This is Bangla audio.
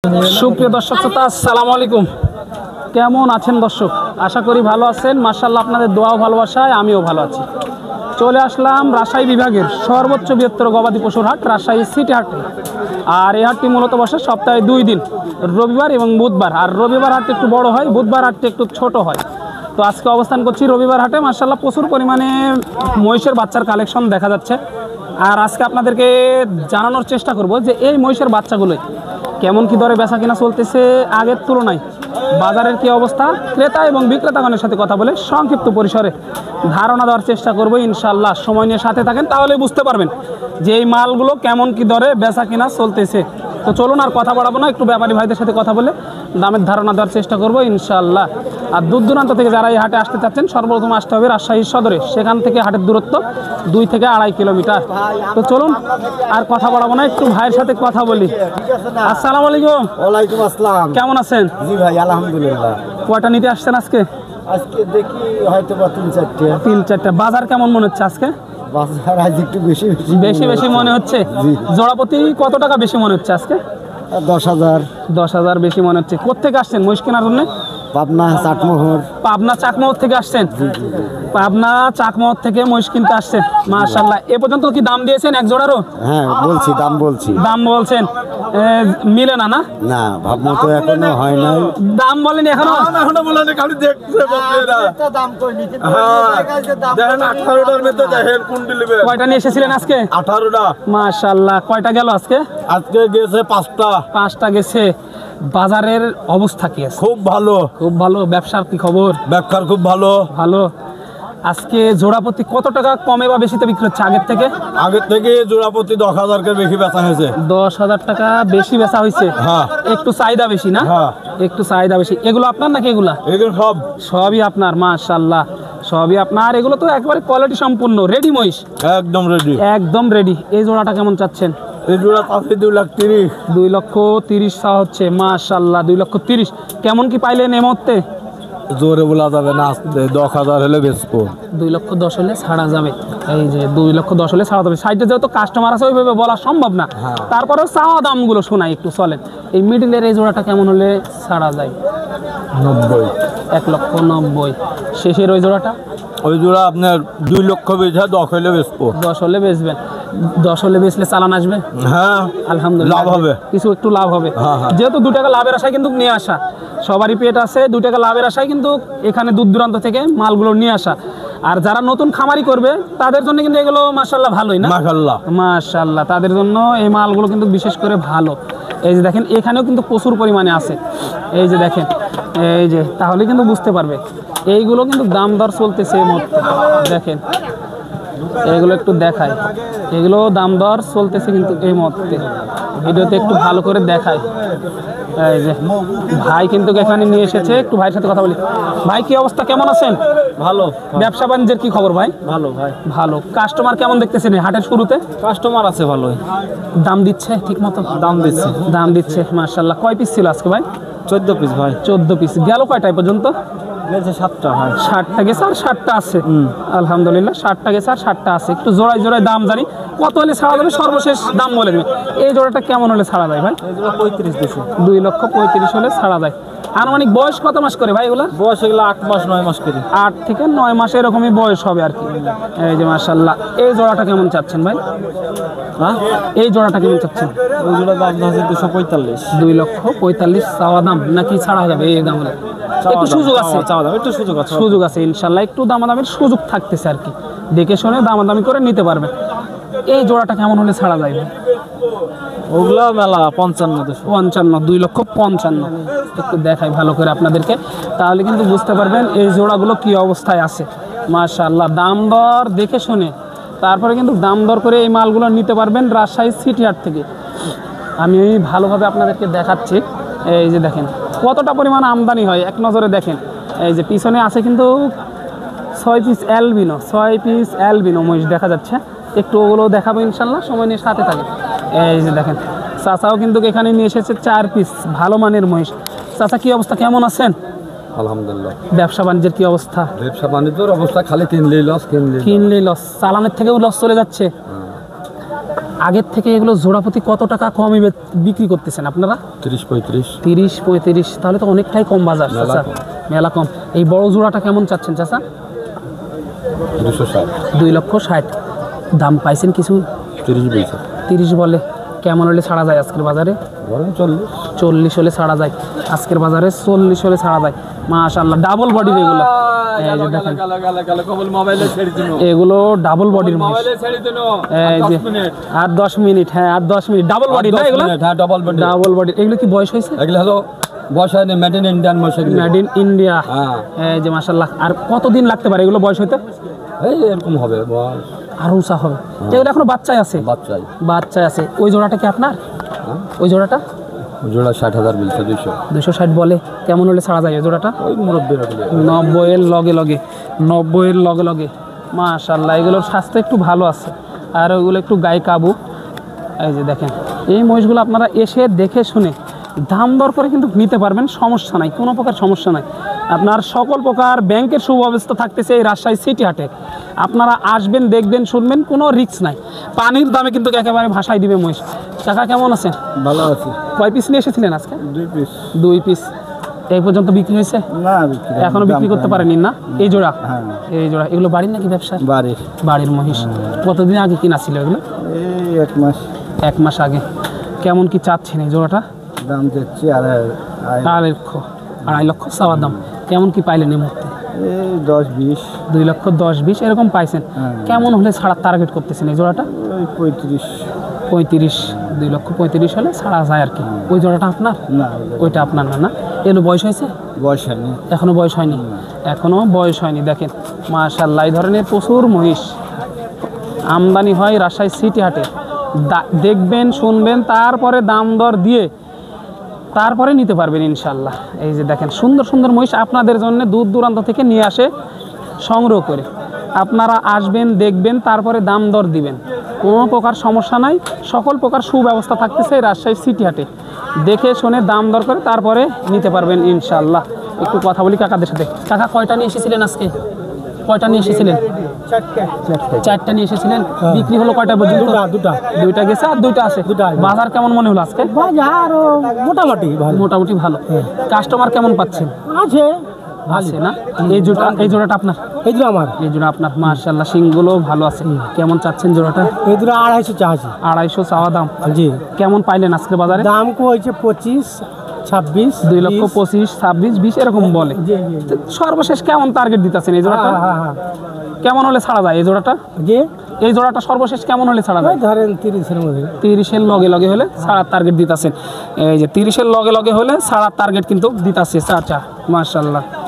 সুপ্রিয় দর্শক শ্রোতা, আসসালামু আলাইকুম। কেমন আছেন দর্শক? আশা করি ভালো আছেন। মাশাআল্লাহ, আপনাদের দোয়া ও ভালোবাসায় আমিও ভালো আছি। চলে আসলাম রাজশাহী বিভাগের সর্বোচ্চ বৃহত্তর গবাদি পশুর হাট, রাজশাহী সিটি হাট। আর এই হাটটি মূলত বসে সপ্তাহে 2 দিন, রবিবার এবং বুধবার। আর রবিবার হাটটি একটু বড় হয়, বুধবার হাটটি একটু ছোট হয়। তো আজকে অবস্থান করছি রবিবার হাটে। মাশাআল্লাহ, প্রচুর পরিমাণে মহিষের বাচ্চার কালেকশন দেখা যাচ্ছে। আর আজকে আপনাদেরকে জানানোর চেষ্টা করব যে এই মহিষের বাচ্চাগুলোই কেমন কি দরে বেচা কিনা চলতেছে আগের তুলনায়, বাজারের কি অবস্থা, ক্রেতা এবং বিক্রেতাগণের সাথে কথা বলে সংক্ষিপ্ত পরিসরে ধারণা দেওয়ার চেষ্টা করব ইনশাআল্লাহ। সময় নিয়ে সাথে থাকেন, তাহলে বুঝতে পারবেন যে এই মালগুলো কেমন কি দরে বেচা কিনা চলতেছে। তো চলুন আর কথা বাড়াবো না, একটু ব্যাপারী ভাইদের সাথে কথা বলে দামের ধারণা দেওয়ার চেষ্টা করব ইনশাআল্লাহ। আর দূর দূরান্ত থেকে যারা এই হাটে আসতে চাচ্ছেন, সর্বপ্রথম আসতে হবে রাজশাহী সদরে। সেখান থেকে হাটের দূরত্ব 2 থেকে 2.5 কিলোমিটার। তো চলুন আর কথা বাড়াবো না, একটু ভাইয়ের সাথে কথা বলি। আসসালামু আলাইকুম। ওয়ালাইকুম আসসালাম। কেমন আছেন? জি ভাই, আলহামদুলিল্লাহ। কয়টা নিতে আসছেন আজকে? আজকে দেখি হয়তো বা 3-4টা। বাজার কেমন মনে হচ্ছে আজকে? বাজার আজ একটু বেশি বেশি মনে হচ্ছে। জোড়াপতি কত টাকা বেশি মনে হচ্ছে আজকে? 10,000। 10,000 বেশি মনে হচ্ছে। কোত্থেকে আসছেন মহিষ কেনার জন্য? পাবনা চাটমোহর। পাবনা চাকমোহর থেকে আসছেন? পাবনা চাকমোহর থেকে মহিষ কিনতে আসছেন। মাশাআল্লাহ। এ পর্যন্ত কি দাম দিয়েছেন এক জোড়ারও? হ্যাঁ বলছি, দাম বলছি। দাম বলছেন, মিলে না? না না, ভাবনা তো এখনো হয় নাই। দাম বলেনি এখনো? এখনো বলেনি, খালি দেখছে বকরিরা। দাম কইনি, কিন্তু দেখেন 18টার মধ্যে দেখেন কোনটি নেবে। কয়টা নিয়ে এসেছিলেন আজকে? 18টা। মাশাআল্লাহ। কয়টা গেল আজকে? আজকে গেছে 5টা। 5টা গেছে। বাজারের অবস্থা কি আছে? খুব ভালো। খুব ভালো। ব্যবসার কি খবর? ব্যবসার খুব ভালো। ভালো। আজকে জোড়াপতি কত টাকা কমে বা বেশিতে বিক্রি হচ্ছে আগের থেকে? আগের থেকে জোড়াপতি 10,000 কে বেশি বেচা হয়েছে। 10,000 টাকা বেশি বেচা হয়েছে। হ্যাঁ। একটু চাহিদা বেশি না? হ্যাঁ। একটু চাহিদা বেশি। এগুলো আপনার নাকি? এগুলা এগুলো সবই আপনার? মাশাআল্লাহ, সবই আপনার। এগুলো তো একবারে কোয়ালিটি সম্পূর্ণ রেডি মহিষ, একদম রেডি। একদম রেডি। এই জোড়াটা কেমন চাচ্ছেন? এই জোড়া আছে 2,30,000। 2,30,000 চাওয়া হচ্ছে। মাশাআল্লাহ, 2,30,000। কেমন কি পাইলেন এই মুহূর্তে? জোরে বলা যাবে না, 10,000 হলে বেচবো। 2,10,000 হলে ছাড়া যাবে। এই যে 2,10,000 হলে ছাড়া যাবে। সাইডে যেহেতু কাস্টমার আছে, ওইভাবে বলা সম্ভব না। তারপরেও চাওয়া দামগুলো শোনাই একটু, চলেন। এই মিডিলের এই জোড়াটা কেমন হলে ছাড়া যায়? 90। 1,90,000। শেষের ওই জোড়াটা? ওই জোড়া আপনার 2 লক্ষ বেচা, 10 হলে বেচবো। 10 হলে বেচবেন। 10 হলে বেচলে চালান আসবে? হ্যাঁ, আলহামদুলিল্লাহ, লাভ হবে। কিছু একটু লাভ হবে। হ্যাঁ। যেহেতু 2 টাকা লাভের আশায় কিন্তু নিয়ে আসা, সবারই পেট আছে। 2 টাকা লাভের আশায় কিন্তু এখানে দূর দূরান্ত থেকে মালগুলো নিয়ে আসা। আর যারা নতুন খামারি করবে তাদের জন্য কিন্তু এগুলো মাশাআল্লাহ ভালোই না? মাশাআল্লাহ, মাশাআল্লাহ। তাদের জন্য এই মালগুলো কিন্তু বিশেষ করে ভালো। এই যে দেখেন, এখানেও কিন্তু প্রচুর পরিমাণে আছে। এই যে দেখেন, এই যে, তাহলে কিন্তু বুঝতে পারবে। এইগুলো কিন্তু দাম দর চলতেছে এই মুহূর্তে। দেখেন, এগুলো একটু দেখায়, এগুলো দাম দর চলতেছে কিন্তু এই মুহূর্তে। ভিডিওতে একটু ভালো করে দেখায়। এই যে ভাই কিন্তু এখানে নিয়ে এসেছে, একটু ভাইয়ের সাথে কথা বলি। ভাই, কি অবস্থা, কেমন আছেন? ভালো। ব্যবসা বাণিজ্যের কি খবর ভাই? ভালো ভাই। ভালো। কাস্টমার কেমন দেখতেছেন এই হাটের শুরুতে? কাস্টমার আছে ভালোই। দাম দিচ্ছে ঠিক মতো? দাম দিচ্ছে। দাম দিচ্ছে, মাশাআল্লাহ। কয় পিস ছিল আজকে ভাই? 14 পিস ভাই। 14 পিস। গেল কয়টায় পর্যন্ত? গেছে 7টা ভাই। 60টা গেছে আর 60টা আছে। আলহামদুলিল্লাহ, 60টা গেছে আর 60টা আছে। একটু জোড়ায় জোড়ায় দাম জানি, কত হলে ছাড়া যাবে সর্বশেষ দাম বলে দেবে। এই জোড়াটা কেমন হলে ছাড়া যায় ভাই? এই জোড়া 35 দিছে। 2,35,000 হলে ছাড়া যায়। আনুমানিক বয়স কত মাস করে ভাই এগুলা? বয়স এগুলো 8 মাস 9 মাস করে। 8 থেকে 9 মাস এরকমই বয়স হবে আর কি। এই যে মাশাআল্লাহ। এই জোড়াটা কেমন চাচ্ছেন ভাই? হ্যাঁ, এই জোড়াটা কেমন চাচ্ছেন? ওই জোড়া দাম আছে 245। 2,45,000 চাওয়া দাম, নাকি ছাড়া যাবে এই দাম হলে? একটু সুযোগ আছে? চাওয়া দাম একটু সুযোগ আছে। সুযোগ আছে ইনশাল্লাহ, একটু দামাদামির সুযোগ থাকতেছে আর কি। দেখে শুনে দামাদামি করে নিতে পারবেন। এই জোড়াটা কেমন হলে ছাড়া যায়? ওগুলা মেলা 55। 55। 2,55,000। একটু দেখাই ভালো করে আপনাদেরকে, তাহলে কিন্তু বুঝতে পারবেন এই জোড়াগুলো কি অবস্থায় আছে। মাশাআল্লাহ। দাম দর দেখে শুনে তারপরে কিন্তু দাম দর করে এই মালগুলো নিতে পারবেন রাজশাহী সিটি হাট থেকে। আমি ভালোভাবে আপনাদেরকে দেখাচ্ছি। এই যে দেখেন কতটা পরিমাণ আমদানি হয়, এক নজরে দেখেন। এই যে পিছনে আছে কিন্তু 6 পিস অ্যালবিনো, 6 পিস অ্যালবিনো মহিষ দেখা যাচ্ছে। একটু ওগুলো দেখাবো ইনশাল্লাহ, সময় নিয়ে সাথে থাকে। এই যে দেখেন, চাচাও কিন্তু এখানে নিয়ে এসেছে 4 পিস ভালো মানের মহিষ। চাচা, কি অবস্থা, কেমন আছেন? আলহামদুলিল্লাহ। ব্যবসা বাণিজ্যের কি অবস্থা? ব্যবসা বাণিজ্যের অবস্থা খালি কিনলেই লস। কিনলেই লস, চালানের থেকেও লস চলে যাচ্ছে। আগের থেকে এগুলো জোড়াপতি কত টাকা কমে বিক্রি করতেছেন আপনারা? 30-35। 30-35, তাহলে তো অনেকটাই কম বাজার মেলা চাচা, কম। মেলা কম। এই বড় জোড়াটা কেমন চাচ্ছেন চাচা? 260। 2,60,000 দাম পাইছেন কিছু? 30 বলছে। 30 বলে, কেমন হলে ছাড়া যায় আজকের বাজারে? বরং 40। 40 হলে ছাড়া যায় আজকের বাজারে, 40 হলে ছাড়া যায়। মাশাআল্লাহ, ডাবল বডির এগুলো, এই যে দেখেন এগুলো ডাবল বডির মহিষ। এই যে আর 10 মিনিট, হ্যাঁ আর 10 মিনিট, ডাবল বডি না এগুলো? হ্যাঁ, ডাবল বডি। Double body. এগুলো কি বয়স হয়েছে? এগুলো হলো বয়স হয়নি, মেড ইন ইন্ডিয়ান মশা। Made in India. হ্যাঁ। এই যে মাশাআল্লাহ, আর কতদিন লাগতে পারে এগুলো বয়স হইতে? এই এরকম হবে বয়স। আর উঁচা হবে। এগুলো এখনো বাচ্চায় আছে? বাচ্চাই। বাচ্চায় আছে। ওই জোড়াটা কি আপনার? হ্যাঁ। ওই জোড়াটা জোড়া 60,000 বলছে। 200। 260 বলে, কেমন হলে ছাড়া যায় ওই জোড়াটা? ওই মুরব্বীরা বলে। 90 এর লগে লগে, 90 এর লগে লগে। মাশাআল্লাহ, এগুলোর স্বাস্থ্য একটু ভালো আছে, আর ওইগুলো একটু গায়ে কাবু। এই যে দেখেন, এই মহিষগুলো আপনারা এসে দেখে শুনে দাম দর করে কিন্তু নিতে পারবেন, সমস্যা নাই, কোনো প্রকার সমস্যা নাই। আপনার সকল প্রকার ব্যাংকের সুব্যবস্থা থাকতেছে এই রাজশাহী সিটি হাটে। আপনারা আসবেন, দেখবেন, শুনবেন, কোনো রিস্ক নাই। পানির দামে কিন্তু একেবারে ভাসাই দিবে মহিষ। কাকা কেমন আছেন? ভালো আছে। কয় পিস নিয়ে এসেছিলেন আজকে? 2 পিস। 2 পিস। এই পর্যন্ত বিক্রি হয়েছে? না, এখনো বিক্রি করতে পারেনি না? এই জোড়া? হ্যাঁ। এই জোড়া এগুলো বাড়ির নাকি ব্যবসা? বাড়ির। বাড়ির মহিষ। কতদিন আগে কিনা ছিল এগুলো? এই 1 মাস। 1 মাস আগে। কেমন কি চাচ্ছেন এই জোড়াটা? দাম দিচ্ছি আর 2.5 লক্ষ চাওয়া দাম। কেমন কি পাইলেন এই মুহূর্তে? এই 10-20। 2,10,20 এরকম পাইছেন। হ্যাঁ। কেমন হলে ছাড়ার টার্গেট করতেছেন এই জোড়াটা? ওই 35। 35, 2,35,000 হলে ছাড়া যায় আর কি। ওই জোড়াটা আপনার? না, ওইটা আপনার না? না, এগুলো বয়স হয়েছে? বয়স হয়নি। এখনো বয়স হয়নি? এখনো বয়স হয়নি। দেখেন মাশাআল্লাহ, এই ধরনের প্রচুর মহিষ আমদানি হয় রাজশাহী সিটি হাটে। দেখবেন, শুনবেন, তারপরে দাম দর দিয়ে তারপরে নিতে পারবেন ইনশাল্লাহ। এই যে দেখেন, সুন্দর সুন্দর মহিষ আপনাদের জন্য দূর দূরান্ত থেকে নিয়ে আসে সংগ্রহ করে। আপনারা আসবেন, দেখবেন, তারপরে দাম দর দিবেন, কোনো প্রকার সমস্যা নাই। সকল প্রকার সুব্যবস্থা থাকতেছে এই রাজশাহী সিটি হাটে। দেখে শুনে দাম দর করে তারপরে নিতে পারবেন ইনশাল্লাহ। একটু কথা বলি কাকাদের সাথে। কাকা কয়টা নিয়ে এসেছিলেন আজকে? কয়টা নিয়ে এসেছিলেন? 4টা নিয়ে এসেছিলেন। বিক্রি হলো কয়টা পর্যন্ত? 2টা গেছে, আর 2টা আছে। বাজার কেমন মনে হলো আজকে? বাজার মোটামুটি ভালো। মোটামুটি ভালো। কাস্টমার কেমন পাচ্ছেন? আছে। আছে না? এই জোড়াটা আপনার? এই দুটো আমার। এই জোড়া আপনার। মাশাআল্লাহ, শিংগুলো ভালো আছে। কেমন চাচ্ছেন জোড়াটা? এই দুটো 250 চাচ্ছি। 250 চাওয়া দাম। জি। কেমন পাইলেন আজকের বাজারে? দাম হয়েছে 25, 26, 2,25,000, 26, 20 এরকম বলে। জি জি জি। সর্বশেষ কেমন টার্গেট দিতেছেন এই জোড়াটা? হ্যাঁ। কেমন হলে ছাড়া যায় এই জোড়াটা? জি। এই জোড়াটা সর্বশেষ কেমন হলে ছাড়া যায়? ধরেন 30-এর মধ্যে। 30-এর লগে লগে হলে ছাড়ার টার্গেট দিতেছেন। এই যে 30-এর লগে লগে হলে ছাড়ার টার্গেট কিন্তু দিতেছে চাচা। মাশাআল্লাহ।